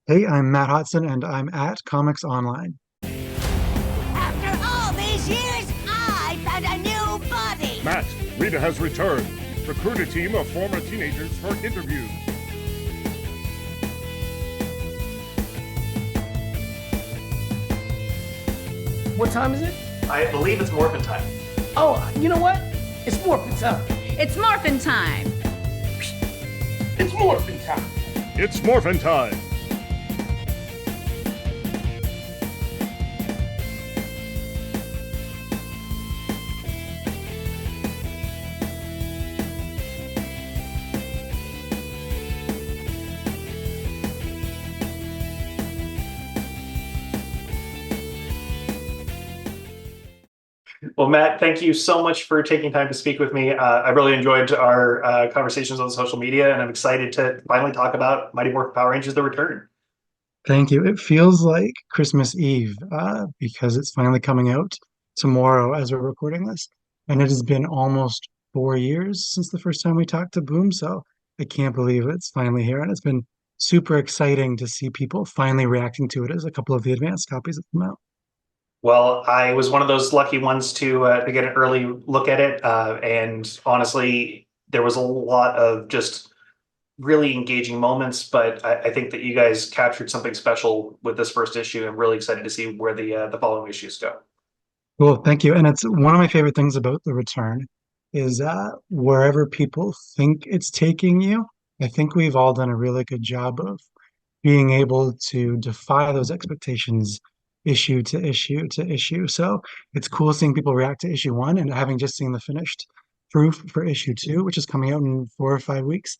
Hey, I'm Matt Hotson, and I'm at ComicsOnline. After all these years, I found a new body. Matt, Rita has returned. Recruit a team of former teenagers for interviews. What time is it? I believe it's morphin time. Oh, you know what? It's morphin time. It's morphin' time. It's morphin time. It's Morphin Time. Well, Matt, thank you so much for taking time to speak with me. I really enjoyed our conversations on social media, and I'm excited to finally talk about Mighty Morphin Power Rangers: The Return. Thank you. It feels like Christmas Eve because it's finally coming out tomorrow as we're recording this. And it has been almost 4 years since the first time we talked to Boom. So I can't believe it's finally here. And it's been super exciting to see people finally reacting to it as a couple of the advanced copies have come out. Well, I was one of those lucky ones to get an early look at it, and honestly, there was a lot of just really engaging moments. But I think that you guys captured something special with this first issue. I'm really excited to see where the following issues go. Cool, thank you. And it's one of my favorite things about the return is wherever people think it's taking you, I think we've all done a really good job of being able to defy those expectations issue to issue to issue. So it's cool seeing people react to issue one and having just seen the finished proof for issue two, which is coming out in 4 or 5 weeks.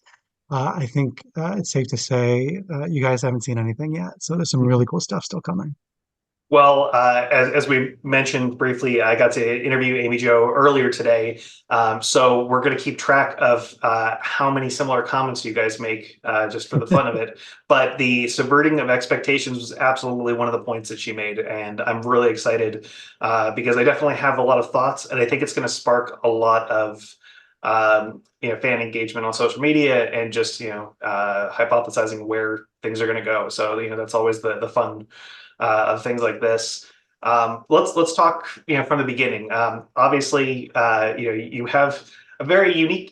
I think it's safe to say you guys haven't seen anything yet. So there's some really cool stuff still coming. Well, as we mentioned briefly, I got to interview Amy Jo earlier today. So we're going to keep track of how many similar comments you guys make just for the fun of it. But the subverting of expectations was absolutely one of the points that she made. And I'm really excited because I definitely have a lot of thoughts, and I think it's going to spark a lot of fan engagement on social media and just, hypothesizing where things are going to go. So, that's always the fun of things like this. Let's talk, from the beginning. Obviously, you have a very unique,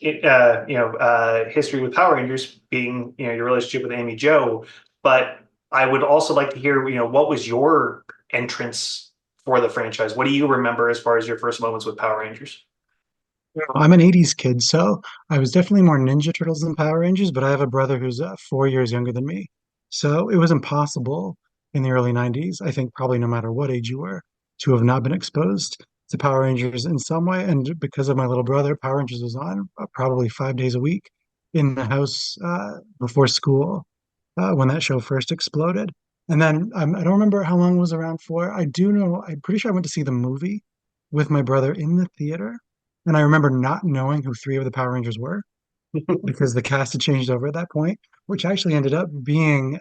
history with Power Rangers, being, your relationship with Amy Jo. But I would also like to hear, what was your entrance for the franchise? What do you remember as far as your first moments with Power Rangers? I'm an 80s kid, so I was definitely more Ninja Turtles than Power Rangers, but I have a brother who's 4 years younger than me. So it was impossible in the early 90s, I think probably no matter what age you were, to have not been exposed to Power Rangers in some way. And because of my little brother, Power Rangers was on probably 5 days a week in the house before school when that show first exploded. And then I don't remember how long it was around for. I do know, I'm pretty sure I went to see the movie with my brother in the theater. And I remember not knowing who three of the Power Rangers were because the cast had changed over at that point, which actually ended up being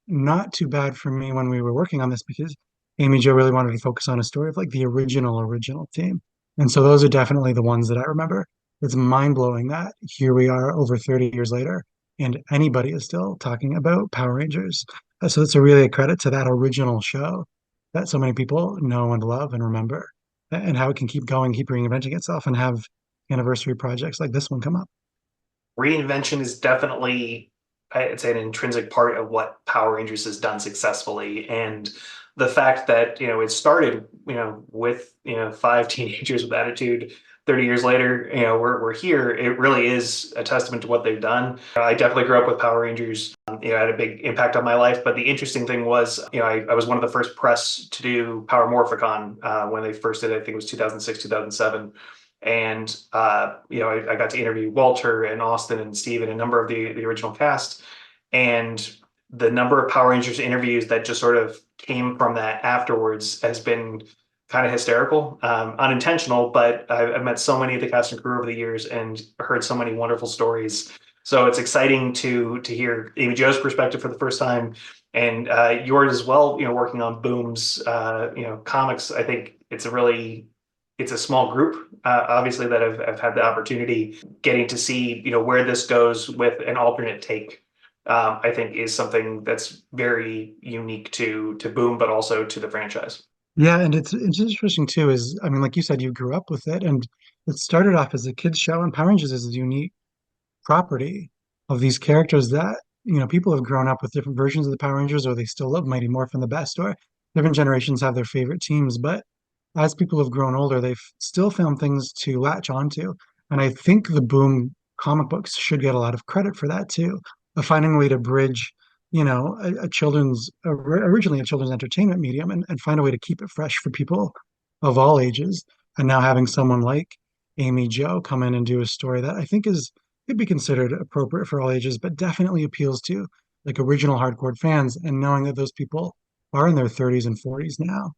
not too bad for me when we were working on this because Amy Jo really wanted to focus on a story of like the original team. And so those are definitely the ones that I remember. It's mind blowing that here we are over 30 years later and anybody is still talking about Power Rangers. So it's a really a credit to that original show that so many people know and love and remember and how it can keep going, keep reinventing itself and have anniversary projects like this one come up. Reinvention is definitely, I'd say, an intrinsic part of what Power Rangers has done successfully. And the fact that, it started, with, five teenagers with attitude. 30 years later, we're here. It really is a testament to what they've done. I definitely grew up with Power Rangers. Had a big impact on my life. But the interesting thing was, I was one of the first press to do Power Morphicon when they first did it. I think it was 2006, 2007. And I got to interview Walter and Austin and Steve and a number of the original cast. And the number of Power Rangers interviews that just sort of came from that afterwards has been kind of hysterical, unintentional, but I've met so many of the cast and crew over the years and heard so many wonderful stories. So it's exciting to hear Amy Jo's perspective for the first time and yours as well, working on Boom's, comics. I think it's a small group, obviously, that have had the opportunity getting to see, where this goes with an alternate take I think is something that's very unique to Boom, but also to the franchise. Yeah, and it's interesting too, is I mean, like you said, you grew up with it and it started off as a kids show, and Power Rangers is a unique property of these characters that, people have grown up with different versions of the Power Rangers, or they still love Mighty Morphin the best, or different generations have their favorite teams. But as people have grown older, they've still found things to latch onto. And I think the Boom comic books should get a lot of credit for that too, of finding a way to bridge, a children's, originally a children's entertainment medium, and find a way to keep it fresh for people of all ages. And now having someone like Amy Jo come in and do a story that I think is could be considered appropriate for all ages, but definitely appeals to like original hardcore fans, and knowing that those people are in their 30s and 40s now,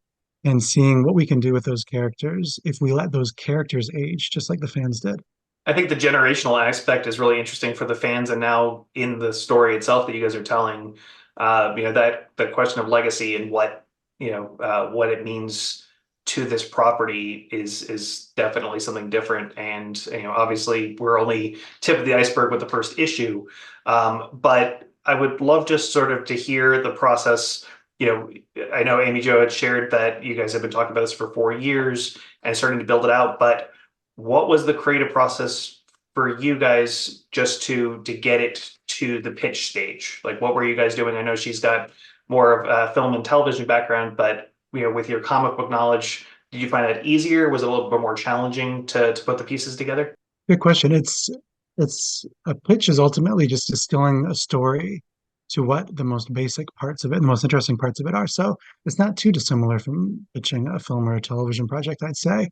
and seeing what we can do with those characters if we let those characters age just like the fans did. I think the generational aspect is really interesting for the fans, and now in the story itself that you guys are telling, that the question of legacy and what it means to this property is definitely something different. And obviously, we're only tip of the iceberg with the first issue, but I would love just sort of to hear the process. I know Amy Jo had shared that you guys have been talking about this for 4 years and starting to build it out, but what was the creative process for you guys just to get it to the pitch stage? Like, what were you guys doing? I know she's got more of a film and television background, but with your comic book knowledge, did you find that easier? Was it a little bit more challenging to put the pieces together? Good question. It's a pitch is ultimately just distilling a story to what the most basic parts of it, the most interesting parts of it are. So it's not too dissimilar from pitching a film or a television project, I'd say.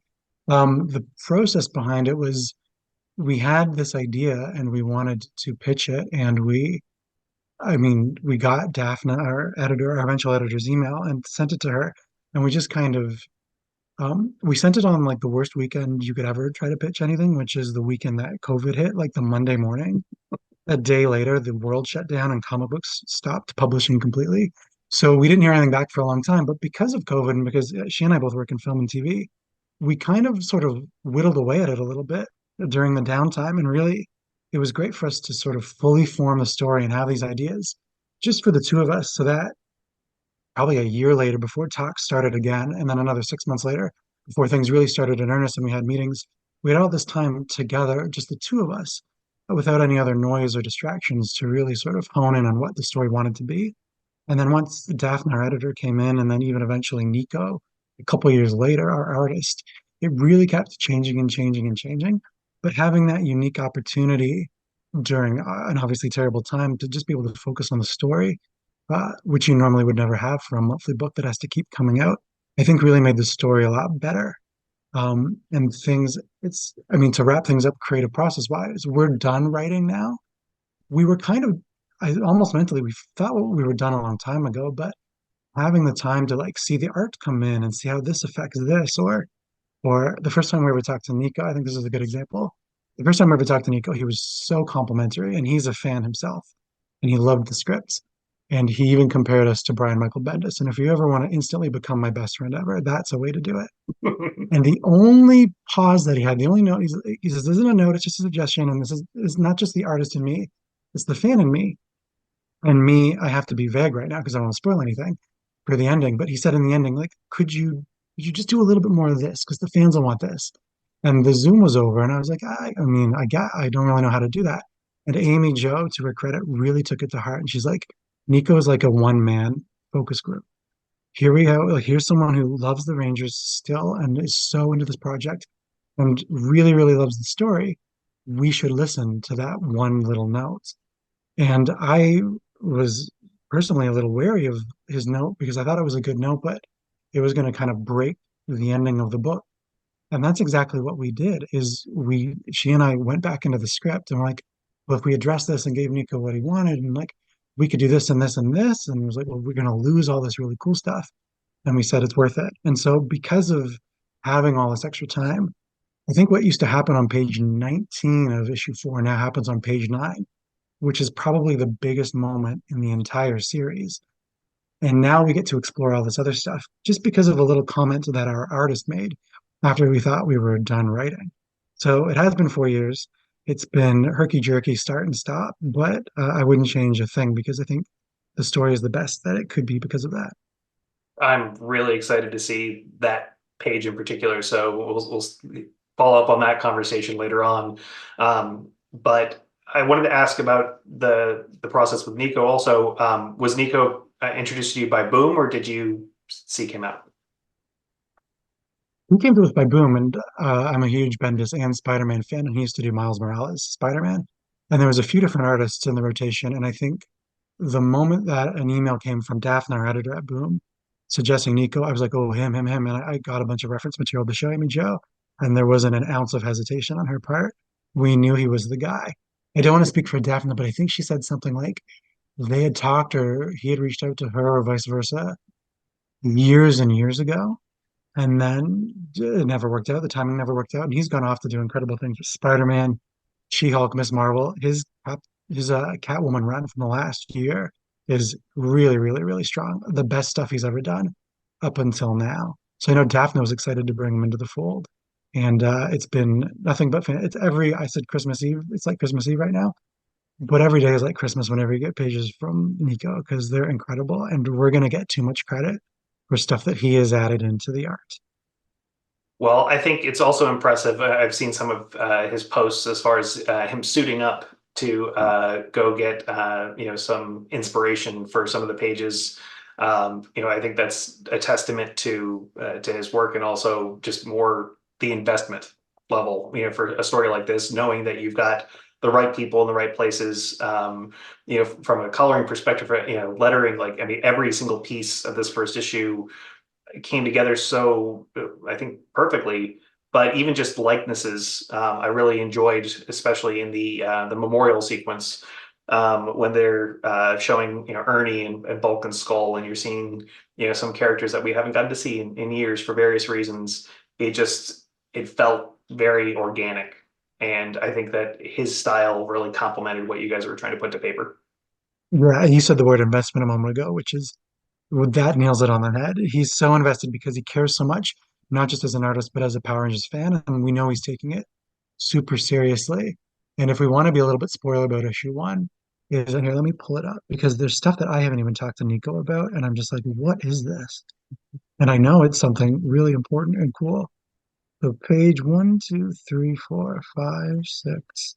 The process behind it was we had this idea and we wanted to pitch it, and we got Daphne, our editor, our eventual editor's email, and sent it to her, and we just kind of we sent it on like the worst weekend you could ever try to pitch anything, which is the weekend that COVID hit, like the Monday morning. A day later, the world shut down and comic books stopped publishing completely. So we didn't hear anything back for a long time. But because of COVID, and because she and I both work in film and TV, we kind of sort of whittled away at it a little bit during the downtime. And really, it was great for us to sort of fully form the story and have these ideas just for the two of us, so that probably a year later, before talks started again, and then another 6 months later, before things really started in earnest and we had meetings, we had all this time together, just the two of us, without any other noise or distractions, to really sort of hone in on what the story wanted to be. And then once Daphne, our editor, came in, and then even eventually Nico, a couple of years later, our artist, it really kept changing and changing and changing. But having that unique opportunity during an obviously terrible time to just be able to focus on the story, which you normally would never have for a monthly book that has to keep coming out, I think really made the story a lot better. And to wrap things up creative process wise, we're done writing now. We were kind of, I almost mentally, we thought we were done a long time ago, but having the time to like see the art come in and see how this affects this, or the first time we ever talked to Nico, I think this is a good example. The first time I ever talked to Nico, he was so complimentary, and he's a fan himself, and he loved the scripts. And he even compared us to Brian Michael Bendis. And if you ever want to instantly become my best friend ever, that's a way to do it. And the only pause that he had, the only note, he says, "This isn't a note, it's just a suggestion. And this is not just the artist in me, it's the fan in me. And me, I have to be vague right now because I don't want to spoil anything for the ending." But he said in the ending, like, could you just do a little bit more of this? Because the fans will want this. And the Zoom was over. And I was like, I don't really know how to do that. And Amy Jo, to her credit, really took it to heart. And she's like, Nico is like a one-man focus group. Here we go. Like, here's someone who loves the Rangers still and is so into this project and really, really loves the story. We should listen to that one little note. And I was personally a little wary of his note because I thought it was a good note, but it was going to kind of break the ending of the book. And that's exactly what we did. She and I went back into the script and we're like, well, if we address this and gave Nico what he wanted, and like, we could do this and this and this. And it was like, well, we're going to lose all this really cool stuff. And we said it's worth it. And so because of having all this extra time, I think what used to happen on page 19 of issue 4 now happens on page 9, which is probably the biggest moment in the entire series. And now we get to explore all this other stuff just because of a little comment that our artist made after we thought we were done writing. So it has been 4 years. it's been herky jerky start and stop, but I wouldn't change a thing because I think the story is the best that it could be because of that. I'm really excited to see that page in particular. So we'll follow up on that conversation later on. But I wanted to ask about the process with Nico. Also, was Nico introduced to you by Boom, or did you seek him out? He came to us by Boom, and I'm a huge Bendis and Spider-Man fan, and he used to do Miles Morales Spider-Man. And there was a few different artists in the rotation, and I think the moment that an email came from Daphne, our editor at Boom, suggesting Nico, I was like, oh, him, and I got a bunch of reference material to show him and Joe, and there wasn't an ounce of hesitation on her part. We knew he was the guy. I don't want to speak for Daphne, but I think she said something like they had talked or he had reached out to her or vice versa years and years ago and then it never worked out. The timing never worked out, and he's gone off to do incredible things with Spider-Man, She-Hulk, Miss Marvel. His Catwoman run from the last year is really, really, really strong. The best stuff he's ever done up until now. So I know Daphne was excited to bring him into the fold, and it's been nothing but fun. It's every I said Christmas Eve. It's like Christmas Eve right now, but every day is like Christmas whenever you get pages from Nico because they're incredible, and we're gonna get too much credit for stuff that he has added into the art. Well, I think it's also impressive. I've seen some of his posts as far as him suiting up to go get some inspiration for some of the pages. I think that's a testament to his work and also just more the investment level. For a story like this, knowing that you've got the right people in the right places. From a coloring perspective, lettering. Like I mean, every single piece of this first issue came together so I think perfectly. But even just likenesses, I really enjoyed, especially in the memorial sequence when they're showing Ernie and Bulk and Skull, and you're seeing some characters that we haven't gotten to see in years for various reasons. It felt very organic, and I think that his style really complemented what you guys were trying to put to paper. Yeah, you said the word investment a moment ago, which is well, that nails it on the head. He's so invested because he cares so much, not just as an artist, but as a Power Rangers fan. And we know he's taking it super seriously. And if we want to be a little bit spoiler about issue one, is and here, let me pull it up because there's stuff that I haven't even talked to Nico about. And I'm just like, what is this? And I know it's something really important and cool. So page one, two, three, four, five, six.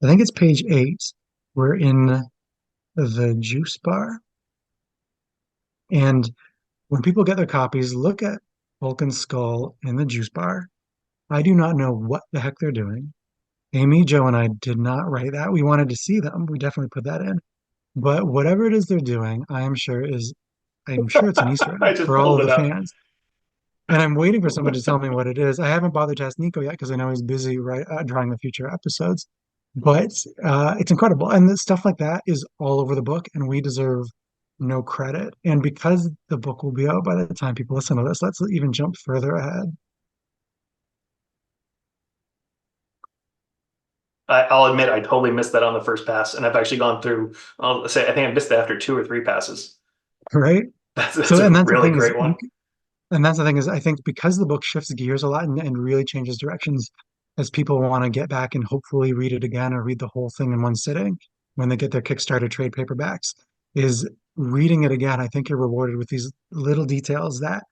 I think it's page eight. We're in the juice bar. And when people get their copies, look at Vulcan's skull in the juice bar. I do not know what the heck they're doing. Amy, Joe, and I did not write that. We wanted to see them. We definitely put that in. But whatever it is they're doing, I'm sure it's an Easter I egg just for all pulled of it the up. fans. And I'm waiting for someone to tell me what it is. I haven't bothered to ask Nico yet because I know he's busy drawing the future episodes. But it's incredible. And the stuff like that is all over the book, and we deserve no credit. And because the book will be out by the time people listen to this, let's even jump further ahead. I'll admit I totally missed that on the first pass, and I've actually gone through. I'll say I think I missed it after two or three passes. Right? That's So, a and that's the really thing is, great one. and that's the thing is, I think because the book shifts gears a lot and really changes directions as people want to get back and hopefully read it again or read the whole thing in one sitting when they get their Kickstarter trade paperbacks, is reading it again. I think you're rewarded with these little details that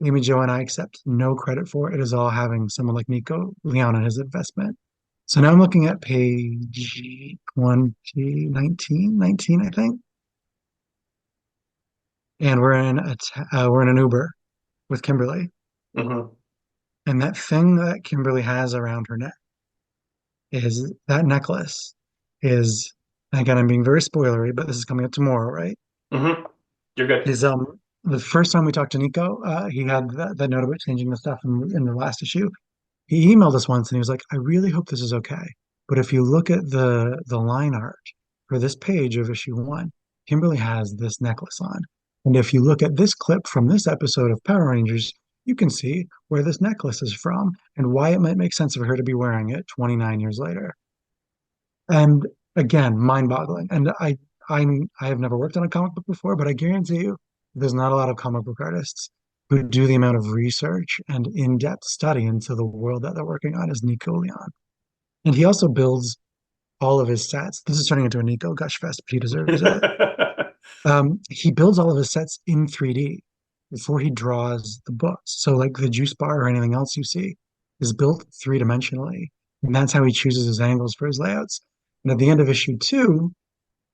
Amy Jo and I accept no credit for. It is all having someone like Nico Leon and his investment. So now I'm looking at page 19, I think, and we're in an Uber with Kimberly, Hmm. and that thing that Kimberly has around her neck is that necklace is again I'm being very spoilery, but this is coming up tomorrow, right? Hmm. You're good. Is the first time we talked to Nico, he had that note about changing the stuff in the last issue. He emailed us once and he was like, I really hope this is okay. But if you look at the line art for this page of issue one, Kimberly has this necklace on. And if you look at this clip from this episode of Power Rangers, you can see where this necklace is from and why it might make sense for her to be wearing it 29 years later. And again, mind-boggling. And I have never worked on a comic book before, but I guarantee you there's not a lot of comic book artists who do the amount of research and in-depth study into the world that they're working on as Nico Leon. And he also builds all of his sets. This is turning into a Nico gush fest, but he deserves it. He builds all of his sets in 3D before he draws the books. So like the juice bar or anything else you see is built three-dimensionally. And that's how he chooses his angles for his layouts. And at the end of issue two,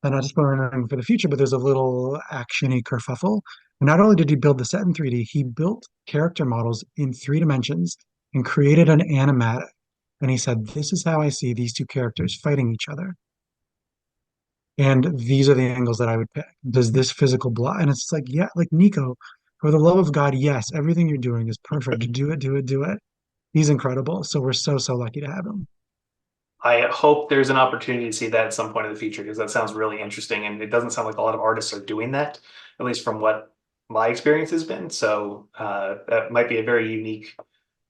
and not to spoil anything for the future, but there's a little actiony kerfuffle. And not only did he build the set in 3D, he built character models in 3 dimensions and created an animatic. And he said, "This is how I see these two characters fighting each other. And these are the angles that I would pick. Does this physical block?" And it's like, yeah, like Nico, for the love of God, yes, everything you're doing is perfect. Do it, do it, do it. He's incredible. So we're so, so lucky to have him. I hope there's an opportunity to see that at some point in the future because that sounds really interesting. And it doesn't sound like a lot of artists are doing that, at least from what my experience has been. So that might be a very unique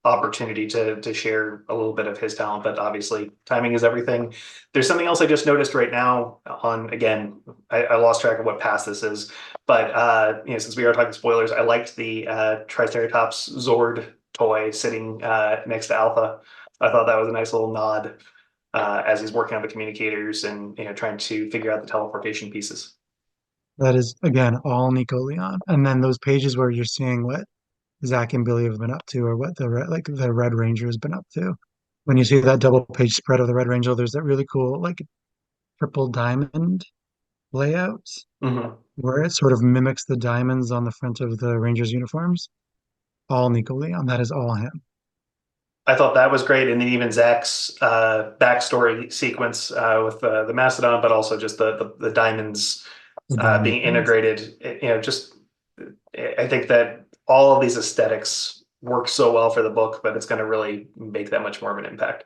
opportunity to share a little bit of his talent, but obviously timing is everything. There's something else I just noticed right now on, again, I lost track of what pass this is, but since we are talking spoilers, I liked the Triceratops Zord toy sitting next to Alpha. I thought that was a nice little nod as he's working on the communicators and trying to figure out the teleportation pieces. That is, again, all Nico Leon. And then those pages where you're seeing what Zach and Billy have been up to, or what the Red Ranger has been up to. When you see that double page spread of the Red Ranger, there's that really cool like triple diamond layout Mm-hmm. where it sort of mimics the diamonds on the front of the Rangers uniforms. All Nico Leon. That is all him. I thought that was great, and then even Zach's backstory sequence with the Mastodon, but also just the diamonds The diamond being things. integrated. Just I think that all of these aesthetics work so well for the book, but it's going to really make that much more of an impact.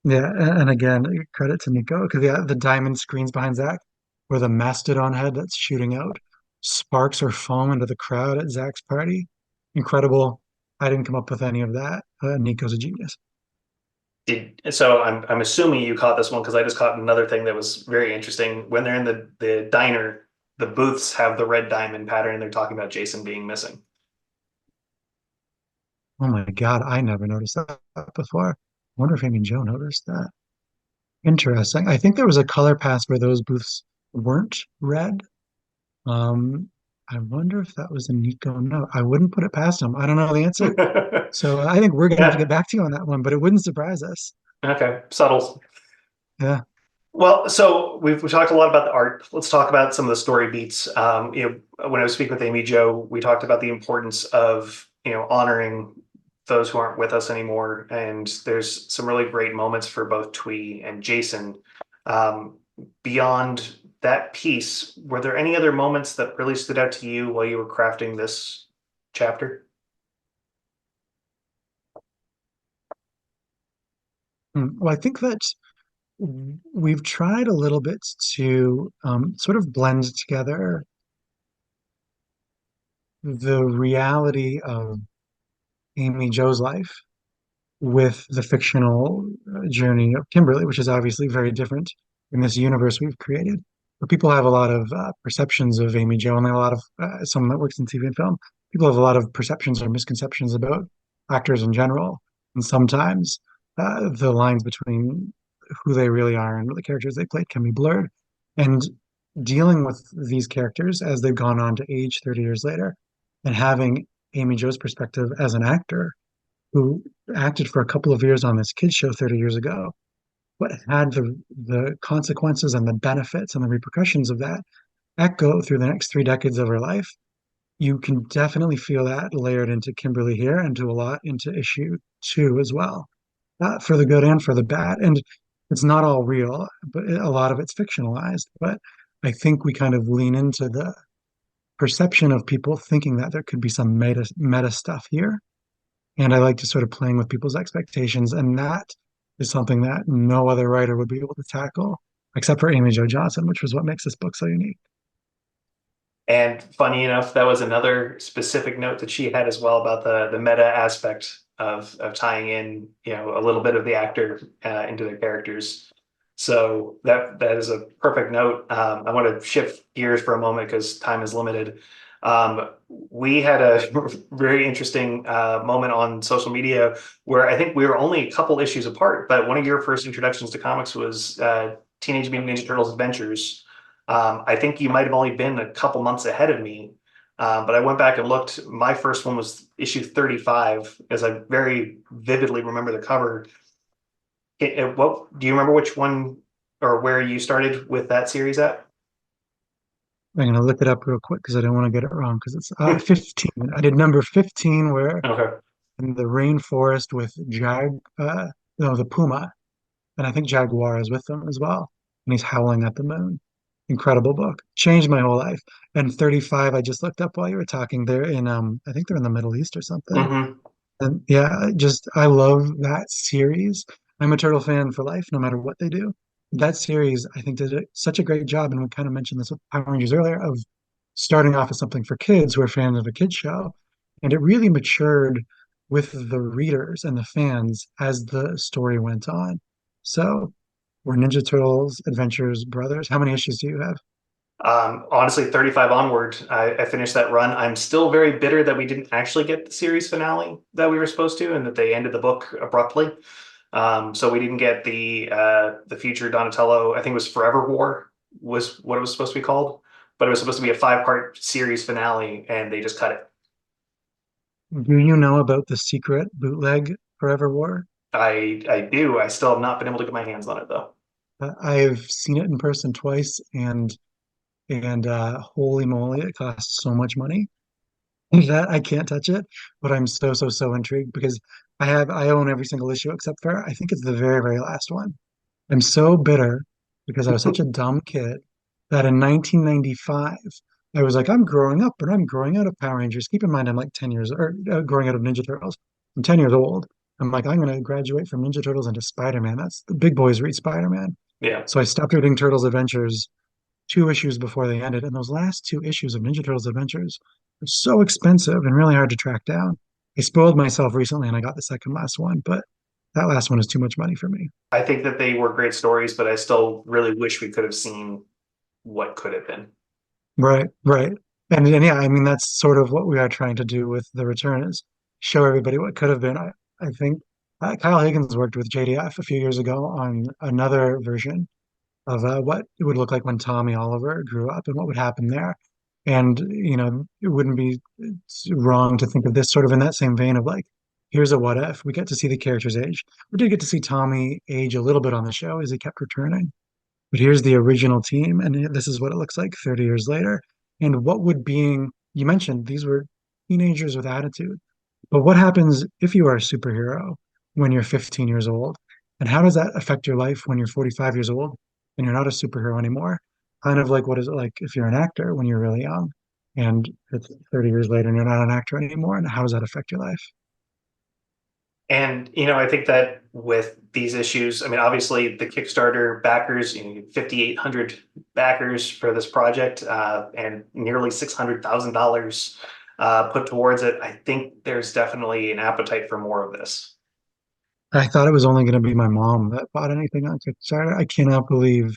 Yeah, and again, credit to Nico because yeah, the diamond screens behind Zach, or the mastodon head that's shooting out sparks or foam into the crowd at Zach's party. Incredible. I didn't come up with any of that. Nico's a genius. So I'm assuming you caught this one because I just caught another thing that was very interesting. When they're in the diner, the booths have the red diamond pattern, and they're talking about Jason being missing. Oh my God, I never noticed that before. I wonder if Amy and Joe noticed that. Interesting. I think there was a color pass where those booths weren't red. Um, I wonder if that was a Nico note. I wouldn't put it past him. I don't know the answer. So I think we're gonna have to get Yeah. back to you on that one, but it wouldn't surprise us. Okay. Subtle. Yeah. Well, so we've talked a lot about the art. Let's talk about some of the story beats. When I was speaking with Amy Jo, we talked about the importance of honoring those who aren't with us anymore, and there's some really great moments for both Twee and Jason. Um, Beyond that piece, were there any other moments that really stood out to you while you were crafting this chapter? Well, I think that we've tried a little bit to sort of blend together the reality of Amy Jo's life with the fictional journey of Kimberly, which is obviously very different in this universe we've created. But people have a lot of perceptions of Amy Jo, and a lot of someone that works in TV and film. People have a lot of perceptions or misconceptions about actors in general, and sometimes the lines between who they really are and the characters they played can be blurred. And dealing with these characters as they've gone on to age 30 years later, and having Amy Jo's perspective as an actor who acted for a couple of years on this kids show 30 years ago, but had the consequences and the benefits and the repercussions of that echo through the next 3 decades of her life. You can definitely feel that layered into Kimberly here and to a lot into issue two as well, for the good and for the bad. And it's not all real, but a lot of it's fictionalized. But I think we kind of lean into the perception of people thinking that there could be some meta stuff here, and I like to sort of playing with people's expectations, and that is something that no other writer would be able to tackle except for Amy Jo Johnson, which was what makes this book so unique. And funny enough, that was another specific note that she had as well about the meta aspect of tying in, a little bit of the actor into their characters. So that is a perfect note. I want to shift gears for a moment because time is limited. We had a very interesting moment on social media where I think we were only a couple issues apart, but one of your first introductions to comics was Teenage Mutant Ninja Turtles Adventures. I think you might have only been a couple months ahead of me, but I went back and looked. My first one was issue 35, as I very vividly remember the cover. What do you remember which one or where you started with that series at? I'm gonna look it up real quick because I don't want to get it wrong because it's 15. I did number 15 where Okay. in the rainforest with no, the puma, and I think Jaguar is with them as well, and he's howling at the moon. Incredible book. Changed my whole life. And 35, I just looked up while you were talking. They're in I think they're in the Middle East or something. Hmm. And yeah, just I love that series. I'm a Turtle fan for life, no matter what they do. That series, I think, such a great job, and we kind of mentioned this with Power Rangers earlier, of starting off as something for kids who are fans of a kids show, and it really matured with the readers and the fans as the story went on. So, we're Ninja Turtles Adventures brothers. How many issues do you have? Honestly, 35 onward, I finished that run. I'm still very bitter that we didn't actually get the series finale that we were supposed to, and that they ended the book abruptly. So we didn't get the future Donatello. I think it was Forever War was what it was supposed to be called, but it was supposed to be a 5-part series finale, and they just cut it. Do you know about the secret bootleg Forever War? I do. I still have not been able to get my hands on it though. I've seen it in person twice, and holy moly, it costs so much money that I can't touch it. But I'm so intrigued because I own every single issue except for I think it's the very last one. I'm so bitter because I was such a dumb kid that in 1995 I was like, I'm growing up, but I'm growing out of Power Rangers. Keep in mind, I'm like 10 years, or growing out of Ninja Turtles. I'm 10 years old. I'm like, I'm going to graduate from Ninja Turtles into Spider-Man. That's the big boys read Spider-Man. Yeah. So I stopped reading Turtles Adventures 2 issues before they ended. And those last 2 issues of Ninja Turtles Adventures were so expensive and really hard to track down. I spoiled myself recently and I got the second last one, but that last one is too much money for me. I think that they were great stories, but I still really wish we could have seen what could have been. Right. And yeah, I mean, that's sort of what we are trying to do with The Return is show everybody what could have been. I think Kyle Higgins worked with JDF a few years ago on another version of what it would look like when Tommy Oliver grew up and what would happen there. And, it wouldn't be wrong to think of this sort of in that same vein of like, here's a what if. We get to see the character's age. We did get to see Tommy age a little bit on the show as he kept returning. But here's the original team, and this is what it looks like 30 years later. And what would being, you mentioned these were teenagers with attitude. But what happens if you are a superhero when you're 15 years old? And how does that affect your life when you're 45 years old and you're not a superhero anymore? Kind of like what is it like if you're an actor when you're really young and it's 30 years later and you're not an actor anymore? And how does that affect your life? And I think that with these issues, I mean, obviously the Kickstarter backers, 5,800 backers for this project, and nearly $600,000 put towards it. I think there's definitely an appetite for more of this. I thought it was only going to be my mom that bought anything on Kickstarter. I cannot believe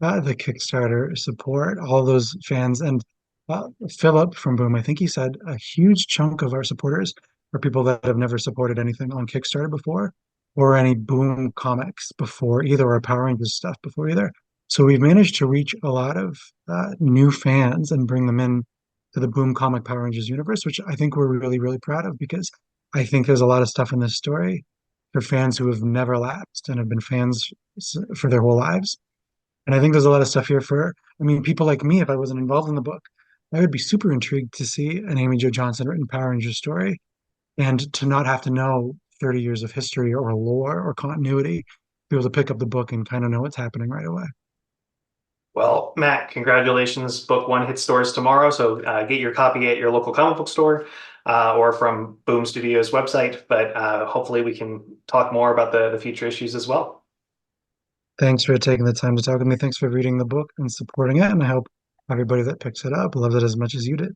the Kickstarter support, all those fans, and Philip from Boom. I think he said a huge chunk of our supporters are people that have never supported anything on Kickstarter before, or any Boom comics before either, or Power Rangers stuff before either. So we've managed to reach a lot of new fans and bring them in to the Boom comic Power Rangers universe, which I think we're really proud of because I think there's a lot of stuff in this story for fans who have never lapsed and have been fans for their whole lives. And I think there's a lot of stuff here I mean, people like me, if I wasn't involved in the book, I would be super intrigued to see an Amy Jo Johnson written Power Rangers story and to not have to know 30 years of history or lore or continuity, be able to pick up the book and kind of know what's happening right away. Well, Matt, congratulations. Book one hits stores tomorrow. So get your copy at your local comic book store or from Boom Studios website. But hopefully we can talk more about the future issues as well. Thanks for taking the time to talk with me. Thanks for reading the book and supporting it. And I hope everybody that picks it up loves it as much as you did.